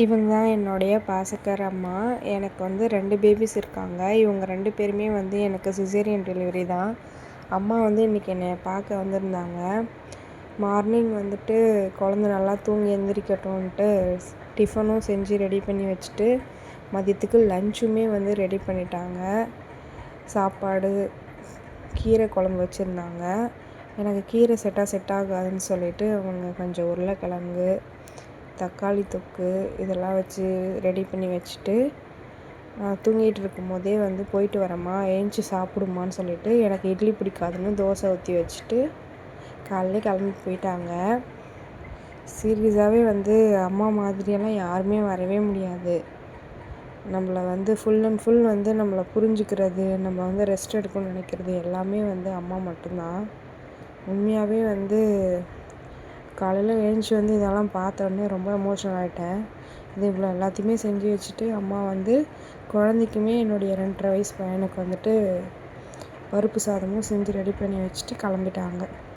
இவங்க தான் என்னுடைய பாசக்கார அம்மா. எனக்கு வந்து 2 பேபிஸ் இருக்காங்க. இவங்க 2 பேருமே வந்து எனக்கு சிசேரியன் டெலிவரி தான். அம்மா வந்து இன்றைக்கி என்னை பார்க்க வந்திருந்தாங்க. மார்னிங் வந்துட்டு குழந்த நல்லா தூங்கி எந்திரிக்கட்டும்ன்ட்டு டிஃபனும் செஞ்சு ரெடி பண்ணி வச்சுட்டு, மதியத்துக்கு லஞ்சுமே வந்து ரெடி பண்ணிட்டாங்க. சாப்பாடு, கீரை குழம்பு வச்சுருந்தாங்க. எனக்கு கீரை செட் ஆகாதுன்னு சொல்லிட்டு அவங்க கொஞ்சம் உருளைக்கிழங்கு, தக்காளி தொக்கு இதெல்லாம் வச்சு ரெடி பண்ணி வச்சுட்டு, தூங்கிட்டு இருக்கும்போதே வந்து போயிட்டு வரேம்மா ஏந்திச்சி சாப்பிடுமான்னு சொல்லிட்டு எனக்கு இட்லி பிடிக்காதுன்னு தோசை ஊற்றி வச்சுட்டு காலையிலே கிளம்பி போயிட்டாங்க. சீரியஸாகவே வந்து அம்மா மாதிரியெல்லாம் யாருமே வரவே முடியாது. நம்மளை வந்து ஃபுல் அண்ட் ஃபுல் வந்து நம்மளை புரிஞ்சுக்கிறது, நம்ம வந்து ரெஸ்ட் எடுக்கணும்னு நினைக்கிறது எல்லாமே வந்து அம்மா மட்டும்தான். உண்மையாகவே வந்து காலையில் எழுந்துச்சி வந்து இதெல்லாம் பார்த்தோன்னே ரொம்ப எமோஷனல் ஆகிட்டேன். இது இவ்வளோ எல்லாத்தையுமே செஞ்சு வச்சுட்டு அம்மா வந்து குழந்தைக்குமே என்னுடைய 2.5 வயசு பையனுக்கு வந்துட்டு பருப்பு சாதமும் செஞ்சு ரெடி பண்ணி வச்சுட்டு கிளம்பிட்டாங்க.